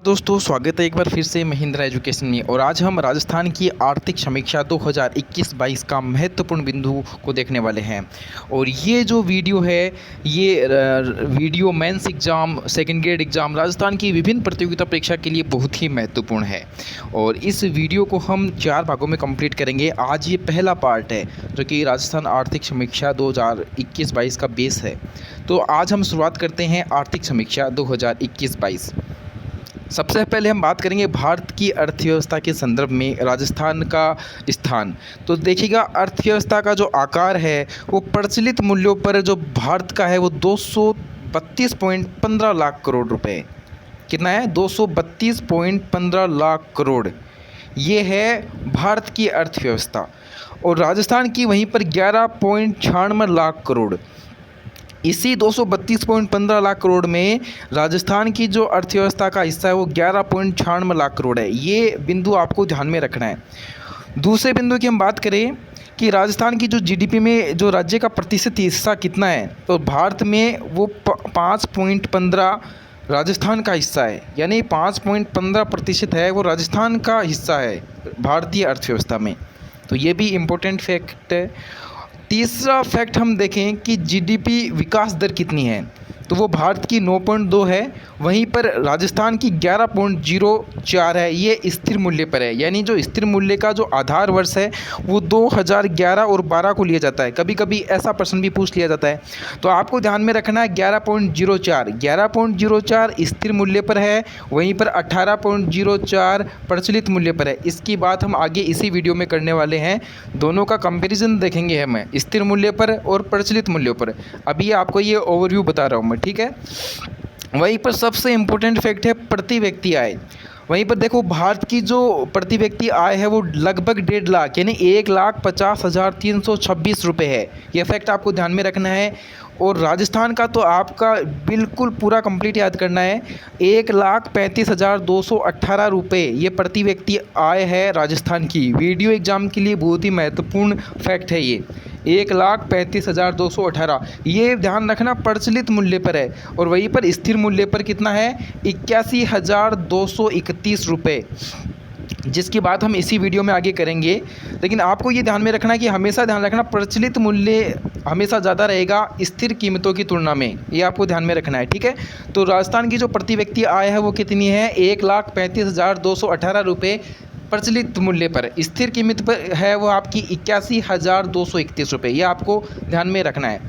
दोस्तों, स्वागत है एक बार फिर से महिंद्रा एजुकेशन में। और आज हम राजस्थान की आर्थिक समीक्षा 2021-22 का महत्वपूर्ण बिंदु को देखने वाले हैं। और ये जो वीडियो है ये video mains exam, second grade exam, Rajasthan की विभिन्न प्रतियोगिता परीक्षा के लिए बहुत ही महत्वपूर्ण है। और इस वीडियो को हम 4 भागों में कंप्लीट करेंगे। आज ये पहला पार्ट है जो कि राजस्थान आर्थिक समीक्षा 2021-22 का बेस है। तो आज हम शुरुआत करते हैं आर्थिक समीक्षा 2021-22। सबसे पहले हम बात करेंगे भारत की अर्थव्यवस्था के संदर्भ में राजस्थान का स्थान। तो देखिएगा, अर्थव्यवस्था का जो आकार है वो प्रचलित मूल्यों पर जो भारत का है वो 232.15 लाख करोड़ रुपए। कितना है? 232.15 लाख करोड़। ये है भारत की अर्थव्यवस्था। और राजस्थान की वहीं पर 11.96 लाख करोड़। इसी 232.15 लाख करोड़ में राजस्थान की जो अर्थव्यवस्था का हिस्सा है वो 11.96 लाख करोड़ है। ये बिंदु आपको ध्यान में रखना है। दूसरे बिंदु की हम बात करें कि राजस्थान की जो जीडीपी में जो राज्य का प्रतिशत हिस्सा कितना है, तो भारत में वो 5.15 राजस्थान का हिस्सा है। यानी 5.15% है वो राजस्थान का हिस्सा है भारतीय अर्थव्यवस्था में। तो ये भी इम्पोर्टेंट फैक्ट है। तीसरा फैक्ट हम देखें कि जीडीपी विकास दर कितनी है, तो वो भारत की 9.2 है, वहीं पर राजस्थान की 11.04 है। ये स्थिर मूल्य पर है। यानी जो स्थिर मूल्य का जो आधार वर्ष है वो 2011 और 12 को लिया जाता है। कभी कभी ऐसा प्रश्न भी पूछ लिया जाता है। तो आपको ध्यान में रखना है 11.04 स्थिर मूल्य पर है, वहीं पर 18.04 प्रचलित मूल्य पर है। इसकी बात हम आगे इसी वीडियो में करने वाले हैं। दोनों का कंपेरिजन देखेंगे हम, स्थिर मूल्य पर और प्रचलित मूल्यों पर। अभी आपको ये ओवरव्यू बता रहा हूँ मैं, ठीक है। वहीं पर सबसे इम्पोर्टेंट फैक्ट है प्रति व्यक्ति आय। वहीं पर देखो, भारत की जो प्रति व्यक्ति आय है वो लगभग 1.5 लाख यानी 1,50,326 रुपये है। ये फैक्ट आपको ध्यान में रखना है। और राजस्थान का तो आपका बिल्कुल पूरा कंप्लीट याद करना है। 1,35,218 रुपये ये प्रति व्यक्ति आय है राजस्थान की। वीडियो एग्जाम के लिए बहुत ही महत्वपूर्ण फैक्ट है ये। 1,35,218 ये ध्यान रखना प्रचलित मूल्य पर है। और वहीं पर स्थिर मूल्य पर कितना है? 81,231 रुपये, जिसकी बात हम इसी वीडियो में आगे करेंगे। लेकिन आपको ये ध्यान में रखना है कि हमेशा ध्यान रखना प्रचलित मूल्य हमेशा ज़्यादा रहेगा स्थिर कीमतों की तुलना में। ये आपको ध्यान में रखना है, ठीक है। तो राजस्थान की जो प्रति व्यक्ति आय है वो कितनी है? 1,35,218 रुपये प्रचलित मूल्य पर। स्थिर कीमत पर है वो आपकी 81,231 रुपये। ये आपको ध्यान में रखना है।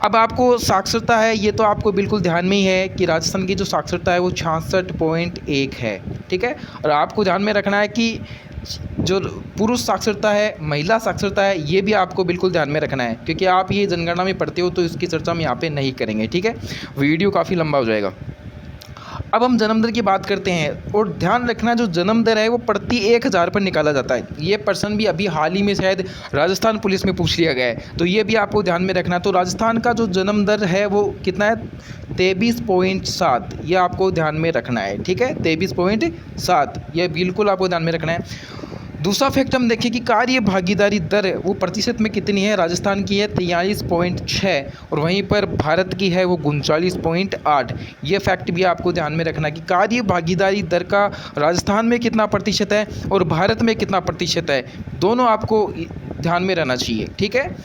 अब आपको साक्षरता है, ये तो आपको बिल्कुल ध्यान में ही है कि राजस्थान की जो साक्षरता है वो 66.1 है, ठीक है। और आपको ध्यान में रखना है कि जो पुरुष साक्षरता है, महिला साक्षरता है, ये भी आपको बिल्कुल ध्यान में रखना है, क्योंकि आप ये जनगणना में पढ़ते हो तो इसकी चर्चा हम यहाँ पे नहीं करेंगे, ठीक है। वीडियो काफ़ी लंबा हो जाएगा। अब हम जन्म दर की बात करते हैं। और ध्यान रखना, जो जन्म दर है वो प्रति 1,000 पर निकाला जाता है। ये प्रश्न भी अभी हाल ही में शायद राजस्थान पुलिस में पूछ लिया गया है, तो ये भी आपको ध्यान में रखना। तो राजस्थान का जो जन्म दर है वो कितना है? 23.7। ये आपको ध्यान में रखना है, ठीक है। 23.7 ये बिल्कुल आपको ध्यान में रखना है। दूसरा फैक्ट हम देखें कि कार्य भागीदारी दर वो प्रतिशत में कितनी है? राजस्थान की है 43.6 और वहीं पर भारत की है वो 39.8। ये फैक्ट भी आपको ध्यान में रखना कि कार्य भागीदारी दर का राजस्थान में कितना प्रतिशत है और भारत में कितना प्रतिशत है, दोनों आपको ध्यान में रहना चाहिए, ठीक है।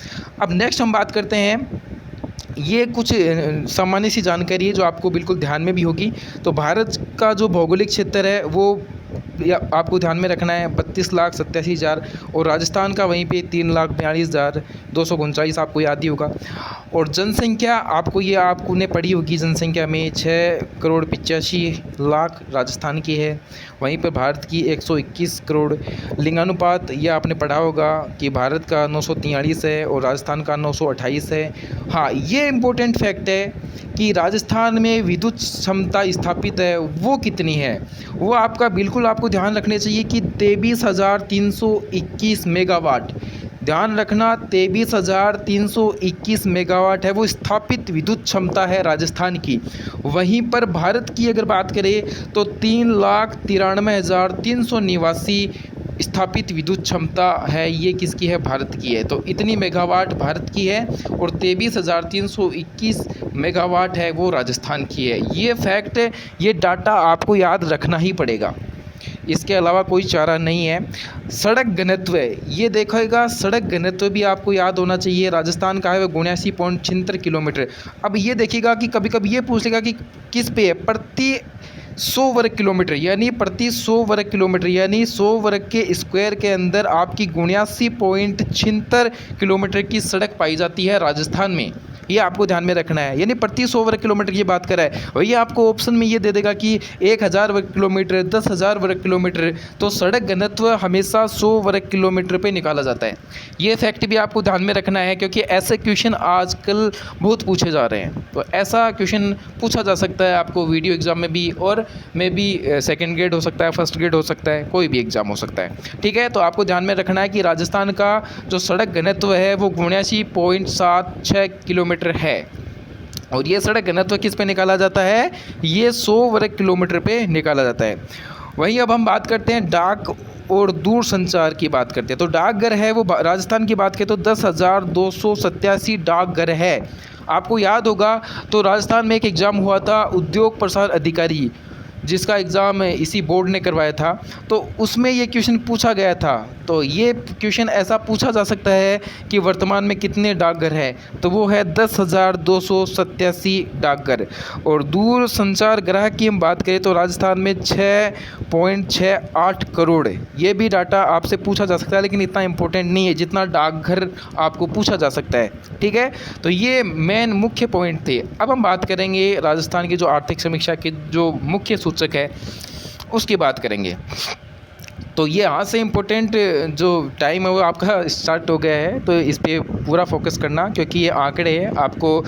अब नेक्स्ट हम बात करते हैं, ये कुछ सामान्य सी जानकारी है जो आपको बिल्कुल ध्यान में भी होगी। तो भारत का जो भौगोलिक क्षेत्र है वो आपको ध्यान में रखना है 32,87,000 और राजस्थान का वहीं पे 3,42,239 आपको याद ही होगा। और जनसंख्या आपने पढ़ी होगी, जनसंख्या में 6,85,00,000 राजस्थान की है, वहीं पर भारत की 121 करोड़। लिंगानुपात ये आपने पढ़ा होगा कि भारत का 943 है और राजस्थान का 928 है। हाँ, ये इम्पोर्टेंट फैक्ट है कि राजस्थान में विद्युत क्षमता स्थापित है वो कितनी है, वो आपको ध्यान रखने चाहिए कि 23,321 मेगावाट। ध्यान रखना 23,321 मेगावाट है वो स्थापित विद्युत क्षमता है राजस्थान की। वहीं पर भारत की अगर बात करें तो 3,93,389 स्थापित विद्युत क्षमता है ये किसकी है? भारत की है। तो इतनी मेगावाट भारत की है और 23,321 मेगावाट है वो राजस्थान की है। ये फैक्ट, ये डाटा आपको याद रखना ही पड़ेगा, इसके अलावा कोई चारा नहीं है। सड़क घनत्व ये देखिएगा, सड़क घनत्व भी आपको याद होना चाहिए। राजस्थान का है वो 79.76 किलोमीटर। अब ये देखिएगा कि कभी कभी ये पूछ लेगा कि किस पे है? प्रति 100 वर्ग किलोमीटर, यानी प्रति 100 वर्ग किलोमीटर, यानी 100 वर्ग के स्क्वायर के अंदर आपकी 79.76 किलोमीटर की सड़क पाई जाती है राजस्थान में। ये आपको ध्यान में रखना है, यानी प्रति 100 वर्ग किलोमीटर की बात कर रहा है। और ये आपको ऑप्शन में ये दे देगा कि 1000 वर्ग किलोमीटर, 10,000 वर्ग किलोमीटर। तो सड़क घनत्व हमेशा 100 वर्ग किलोमीटर पे निकाला जाता है। ये फैक्ट भी आपको ध्यान में रखना है, क्योंकि ऐसे क्वेश्चन आजकल बहुत पूछे जा रहे हैं। तो ऐसा क्वेश्चन पूछा जा सकता है आपको वीडियो एग्जाम में भी, और में भी सेकेंड ग्रेड हो सकता है, फर्स्ट ग्रेड हो सकता है, कोई भी एग्ज़ाम हो सकता है। ठीक है, तो आपको ध्यान में रखना है कि राजस्थान का जो सड़क घनत्व है वो 79.76 किलोमीटर है। और ये सड़क घनत्व किस पे निकाला जाता है? ये 100 वर्ग किलोमीटर पे निकाला जाता है। वहीं अब हम बात करते हैं डाक और दूर संचार की बात करते हैं। तो डाकघर है वो राजस्थान की बात करें तो 10,287 डाकघर है। आपको याद होगा तो राजस्थान में एक एग्ज़ाम हुआ था उद्योग प्रसार अधिकारी, जिसका एग्ज़ाम इसी बोर्ड ने करवाया था। तो उसमें ये क्वेश्चन पूछा गया था। तो ये क्वेश्चन ऐसा पूछा जा सकता है कि वर्तमान में कितने डाकघर हैं? तो वो है 10,287 डाकघर। और दूर संचार ग्राहक की हम बात करें तो राजस्थान में 6.68 करोड़। ये भी डाटा आपसे पूछा जा सकता है, लेकिन इतना इम्पोर्टेंट नहीं है जितना डाकघर आपको पूछा जा सकता है। ठीक है, तो ये मेन मुख्य पॉइंट थे। अब हम बात करेंगे राजस्थान की जो आर्थिक समीक्षा के जो मुख्य सूचक है उसकी बात करेंगे। तो ये यहाँ से इम्पोर्टेंट जो टाइम है वो आपका स्टार्ट हो गया है, तो इस पर पूरा फोकस करना, क्योंकि ये आंकड़े हैं। आपको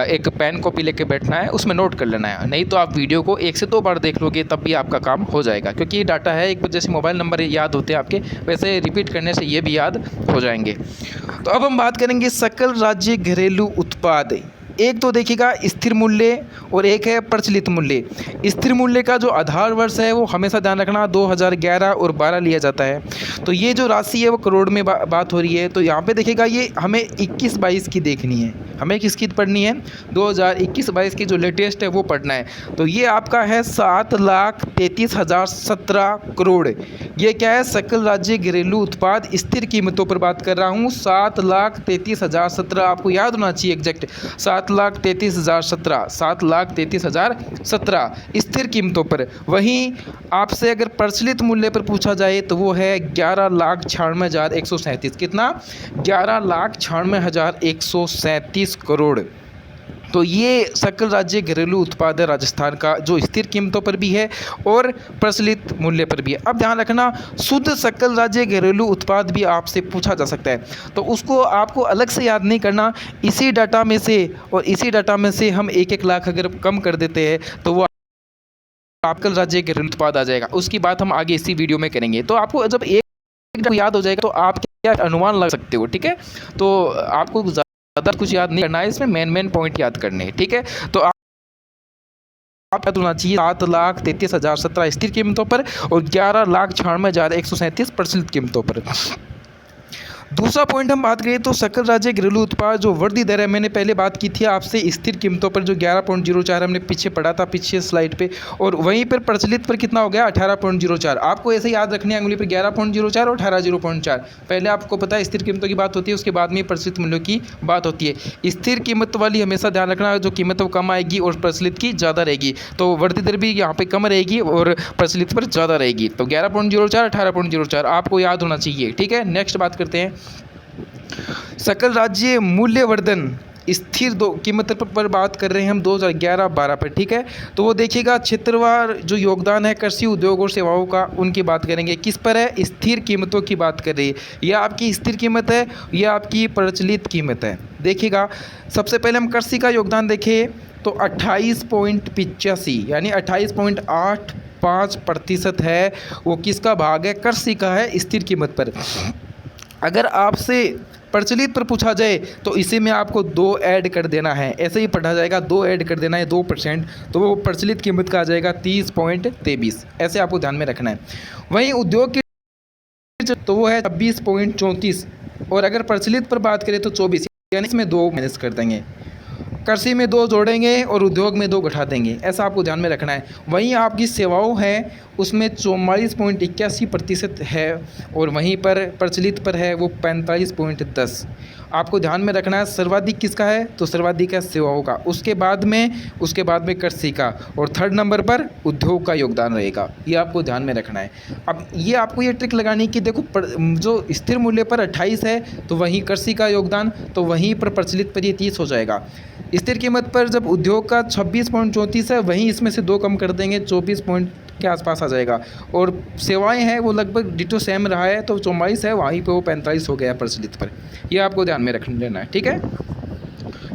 एक पेन कॉपी लेके बैठना है, उसमें नोट कर लेना है। नहीं तो आप वीडियो को 1 से 2 बार देख लोगे तब भी आपका काम हो जाएगा, क्योंकि ये डाटा है एक जैसे मोबाइल नंबर याद होते हैं आपके, वैसे रिपीट करने से ये भी याद हो जाएंगे। तो अब हम बात करेंगे सकल राज्य घरेलू उत्पाद। एक तो देखिएगा स्थिर मूल्य और एक है प्रचलित मूल्य। स्थिर मूल्य का जो आधार वर्ष है वो हमेशा ध्यान रखना 2011 और 12 लिया जाता है। तो ये जो राशि है वो करोड़ में बात हो रही है। तो यहाँ पे देखिएगा ये हमें 21-22 की देखनी है, हमें किसकी पढ़नी है? 2021-22 की जो लेटेस्ट है वो पढ़ना है। तो ये आपका है 7,33,017 करोड़। ये क्या है? सकल राज्य घरेलू उत्पाद स्थिर कीमतों पर बात कर रहा हूँ। 7,33,017 आपको याद होना चाहिए एग्जैक्ट, 7,33,017, 7,33,017 स्थिर कीमतों पर। वहीं आपसे अगर प्रचलित मूल्य पर पूछा जाए तो वो है 11,96,137। कितना? 11,96,137 करोड़। तो ये सकल राज्य घरेलू उत्पाद है राजस्थान का, जो स्थिर कीमतों पर भी है और प्रचलित मूल्य पर भी है। अब ध्यान रखना शुद्ध सकल राज्य घरेलू उत्पाद भी आपसे पूछा जा सकता है, तो उसको आपको अलग से याद नहीं करना। इसी डाटा में से और इसी डाटा में से हम 1-1 लाख अगर कम कर देते हैं तो वो सकल राज्य घरेलू उत्पाद आ जाएगा। उसकी बात हम आगे इसी वीडियो में करेंगे। तो आपको जब एक याद हो जाएगा तो आप क्या अनुमान लगा सकते हो। ठीक है, तो आपको ज़्यादा कुछ याद नहीं करना है, इसमें मेन पॉइंट याद करने हैं। ठीक है, तो आप होना चाहिए 7,33,017 स्थिर कीमतों पर और 11,96,137 प्रचलित कीमतों पर। दूसरा पॉइंट हम बात करें तो सकल राज्य घरेलू उत्पाद जो वृद्धि दर है, मैंने पहले बात की थी आपसे स्थिर कीमतों पर जो 11.04 हमने पीछे पढ़ा था पीछे स्लाइड पे, और वहीं पर प्रचलित पर कितना हो गया? 18.04। आपको ऐसे याद रखने अंगुली पर 11.04 और 18.04। पहले आपको पता है स्थिर कीमतों की बात होती है, उसके बाद में प्रचलित मूल्यों की बात होती है। स्थिर कीमत वाली हमेशा ध्यान रखना, जो कीमत वो कम आएगी और प्रचलित की ज़्यादा रहेगी। तो वृद्धि दर भी यहाँ पर कम रहेगी और प्रचलित पर ज़्यादा रहेगी। तो 11.04 18.04 आपको याद होना चाहिए। ठीक है, नेक्स्ट बात करते हैं सकल राज्य मूल्यवर्धन स्थिर कीमत पर बात कर रहे हैं हम 2011-12 पर। ठीक है, तो वो देखिएगा क्षेत्रवार जो योगदान है कृषि उद्योग और सेवाओं का, उनकी बात करेंगे। किस पर है? स्थिर कीमतों की बात कर रही है। यह आपकी स्थिर कीमत है, यह आपकी प्रचलित कीमत है। देखिएगा सबसे पहले हम कृषि का योगदान देखें तो 28.85 यानी 28.85% है वो किसका भाग है? कृषि का है स्थिर कीमत पर। अगर आपसे प्रचलित पर पूछा जाए तो इसी में आपको 2 ऐड कर देना है, ऐसे ही पढ़ा जाएगा, 2 ऐड कर देना है 2%, तो वो प्रचलित कीमत का आ जाएगा 30.23। ऐसे आपको ध्यान में रखना है। वहीं उद्योग की तो वो है 26.34, और अगर प्रचलित पर बात करें तो 24, यानी इसमें 2 माइनस कर देंगे। कृषि में 2 जोड़ेंगे और उद्योग में 2 घटा देंगे, ऐसा आपको ध्यान में रखना है। वहीं आपकी सेवाओं है उसमें 44.81% है, और वहीं पर प्रचलित पर है वो 45.10। आपको ध्यान में रखना है सर्वाधिक किसका है, तो सर्वाधिक है सेवाओं का, उसके बाद में कृषि का, और थर्ड नंबर पर उद्योग का योगदान रहेगा। ये आपको ध्यान में रखना है। अब ये आपको ये ट्रिक लगानी कि देखो जो स्थिर मूल्य पर 28 है तो वहीं कृषि का योगदान, तो वहीं पर प्रचलित पर ये 30 हो जाएगा। स्थिर कीमत पर जब उद्योग का 26.34 है, वहीं इसमें से 2 कम कर देंगे, 24 पॉइंट के आसपास आ जाएगा। और सेवाएं हैं वो लगभग डिटो सेम रहा है, तो 44 है, वहीं पे वो 45 हो गया प्रचलित पर। ये आपको ध्यान में रख लेना है, ठीक है।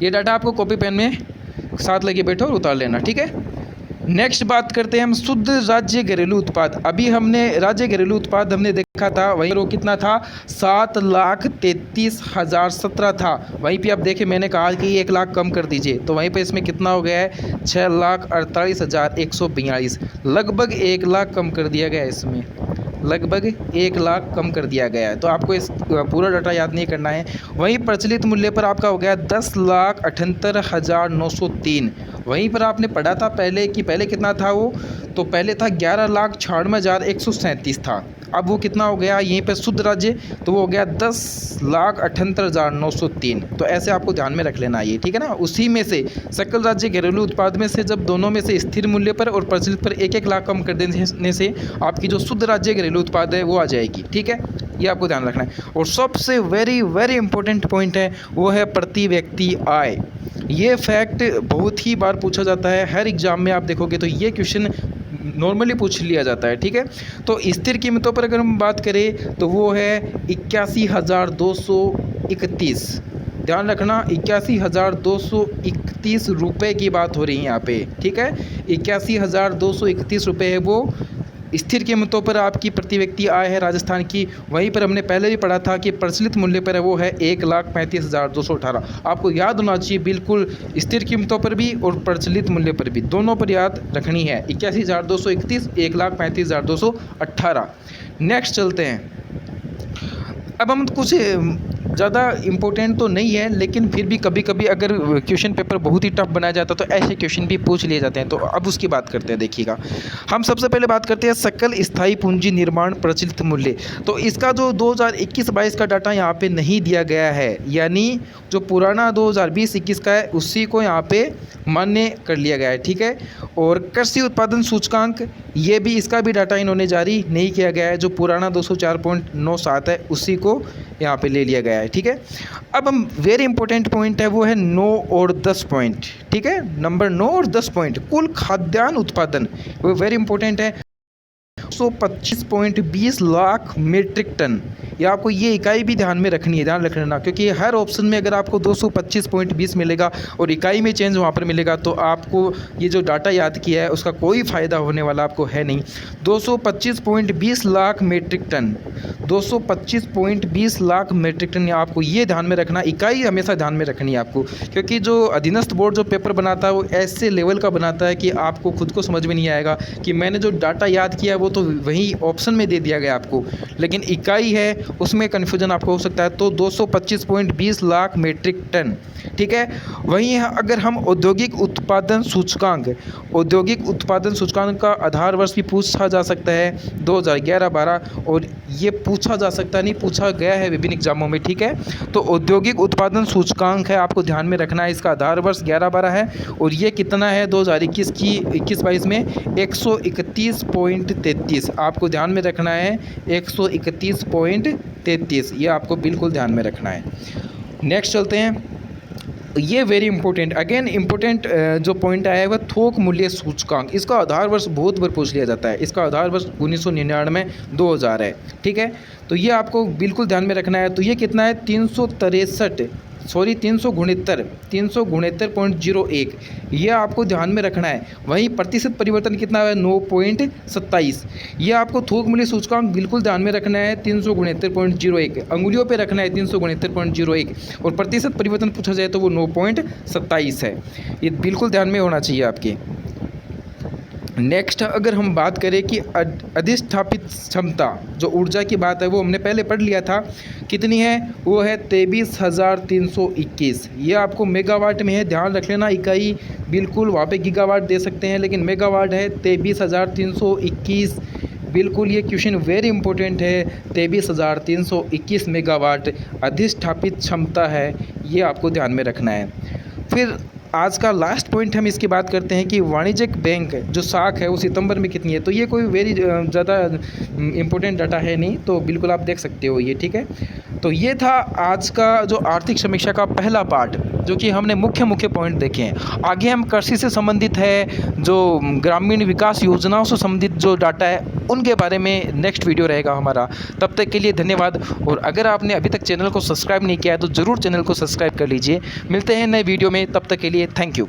ये डाटा आपको कॉपी पेन में साथ लेके बैठो और उतार लेना, ठीक है। नेक्स्ट बात करते हैं हम शुद्ध राज्य घरेलू उत्पाद। अभी हमने राज्य घरेलू उत्पाद हमने देखा था, वहीं वो कितना था, 7,33,017 था। वहीं पे आप देखें मैंने कहा कि 1 लाख कम कर दीजिए, तो वहीं पे इसमें कितना हो गया है, 6,48,142, लगभग 1 लाख कम कर दिया गया है इसमें, लगभग 1 लाख कम कर दिया गया है। तो आपको इस पूरा डाटा याद नहीं करना है। वहीं प्रचलित मूल्य पर आपका हो गया 10,78,903। वहीं पर आपने पढ़ा था पहले कि पहले कितना था वो, तो पहले था 11,96,137 था। अब वो कितना हो गया यहीं पे शुद्ध राज्य, तो वो हो गया 10,78,903। तो ऐसे आपको ध्यान में रख लेना ये, ठीक है ना। उसी में से सकल राज्य घरेलू उत्पाद में से जब दोनों में से स्थिर मूल्य पर और प्रचलित पर 1-1 लाख कम कर देने से आपकी जो शुद्ध राज्य घरेलू उत्पाद है वो आ जाएगी, ठीक है। ये आपको ध्यान रखना है। और सबसे वेरी वेरी इंपॉर्टेंट पॉइंट है वो है प्रति व्यक्ति आय। ये फैक्ट बहुत ही बार पूछा जाता है, हर एग्जाम में आप देखोगे तो ये क्वेश्चन नॉर्मली पूछ लिया जाता है, ठीक है। तो स्थिर कीमतों पर अगर हम बात करें तो वो है 81,231। ध्यान रखना 81,231 रुपये की बात हो रही है यहाँ पे, ठीक है। 81,231 रुपये है वो स्थिर कीमतों पर आपकी प्रति व्यक्ति आय है राजस्थान की। वहीं पर हमने पहले भी पढ़ा था कि प्रचलित मूल्य पर है वो है 1,35,218। आपको याद होना चाहिए बिल्कुल, स्थिर कीमतों पर भी और प्रचलित मूल्य पर भी, दोनों पर याद रखनी है। 81,231, 1,35,218। नेक्स्ट चलते हैं। अब हम कुछ ज़्यादा इम्पोर्टेंट तो नहीं है, लेकिन फिर भी कभी कभी अगर क्वेश्चन पेपर बहुत ही टफ बनाया जाता है तो ऐसे क्वेश्चन भी पूछ लिए जाते हैं। तो अब उसकी बात करते हैं, देखिएगा। हम सबसे पहले बात करते हैं सकल स्थायी पूंजी निर्माण प्रचलित मूल्य। तो इसका जो 2021-22 का डाटा यहाँ पे नहीं दिया गया है, यानी जो पुराना 2020-21 का है उसी को यहाँ पे मान्य कर लिया गया है, ठीक है। और कृषि उत्पादन सूचकांक, ये भी इसका भी डाटा इन्होंने जारी नहीं किया गया है। जो पुराना 204.97 है उसी को यहाँ पे ले लिया गया है, ठीक है। अब हम वेरी इंपॉर्टेंट पॉइंट है वो है 9 और 10 पॉइंट, ठीक है। नंबर 9 और 10 पॉइंट, कुल खाद्यान्न उत्पादन, वो वेरी इंपॉर्टेंट है। 125.20 लाख मीट्रिक टन। या आपको ये इकाई भी ध्यान में रखनी है, ध्यान रखना, क्योंकि हर ऑप्शन में अगर आपको 225.20 मिलेगा और इकाई में चेंज वहाँ पर मिलेगा तो आपको ये जो डाटा याद किया है उसका कोई फ़ायदा होने वाला आपको है नहीं। 225.20 lakh metric ton, 225.20 lakh metric ton, आपको ये ध्यान में रखना, इकाई हमेशा ध्यान में रखनी है आपको, क्योंकि जो अधीनस्थ बोर्ड जो पेपर बनाता है वो ऐसे लेवल का बनाता है कि आपको खुद को समझ में नहीं आएगा कि मैंने जो डाटा याद किया वो तो वही ऑप्शन में दे दिया गया आपको, लेकिन इकाई है उसमें कन्फ्यूजन आपको हो सकता है। तो 225.20 लाख मीट्रिक टन, ठीक है। वहीं अगर हम औद्योगिक उत्पादन सूचकांक का आधार वर्ष भी पूछा जा सकता है 2011-12, और ये पूछा जा सकता है, नहीं पूछा गया है विभिन्न एग्जामों में, ठीक है। तो औद्योगिक उत्पादन सूचकांक है, आपको ध्यान में रखना है, इसका आधार वर्ष 11-12 है और ये कितना है 2021-22 में 131.33। आपको ध्यान में रखना है 131.33, ये आपको बिल्कुल ध्यान में रखना है। नेक्स्ट चलते हैं। ये वेरी इंपॉर्टेंट, अगेन इंपॉर्टेंट जो पॉइंट आया है वह थोक मूल्य सूचकांक। इसका आधार वर्ष बहुत बार पूछ लिया जाता है। इसका आधार वर्ष 1999-2000 है, ठीक है। तो ये आपको बिल्कुल ध्यान में रखना है। तो ये कितना है 369.01, ये आपको ध्यान में रखना है। वहीं प्रतिशत परिवर्तन कितना है 9.27। ये आपको थोक मूल्य सूचकांक बिल्कुल ध्यान में रखना है 369.01, अंगुलियों पे रखना है 369.01, और प्रतिशत परिवर्तन पूछा जाए तो वो 9.27 है। ये बिल्कुल ध्यान में होना चाहिए आपके। नेक्स्ट अगर हम बात करें कि अधिष्ठापित क्षमता, जो ऊर्जा की बात है वो हमने पहले पढ़ लिया था, कितनी है, वो है 23,321। ये आपको मेगावाट में है, ध्यान रख लेना। इकाई बिल्कुल वहाँ पे गीगावाट दे सकते हैं, लेकिन मेगावाट है 23,321। बिल्कुल ये क्वेश्चन वेरी इंपॉर्टेंट है। 23,321 मेगावाट अधिष्ठापित क्षमता है, ये आपको ध्यान में रखना है। फिर आज का लास्ट पॉइंट हम इसकी बात करते हैं कि वाणिज्यिक बैंक जो साख है वो सितंबर में कितनी है। तो ये कोई वेरी ज़्यादा इम्पोर्टेंट डाटा है नहीं, तो बिल्कुल आप देख सकते हो ये, ठीक है। तो ये था आज का जो आर्थिक समीक्षा का पहला पार्ट, जो कि हमने मुख्य पॉइंट देखे हैं। आगे हम कृषि से संबंधित है, जो ग्रामीण विकास योजनाओं से संबंधित जो डाटा है उनके बारे में नेक्स्ट वीडियो रहेगा हमारा। तब तक के लिए धन्यवाद। और अगर आपने अभी तक चैनल को सब्सक्राइब नहीं किया है तो ज़रूर चैनल को सब्सक्राइब कर लीजिए। मिलते हैं नए वीडियो में, तब तक के लिए थैंक यू।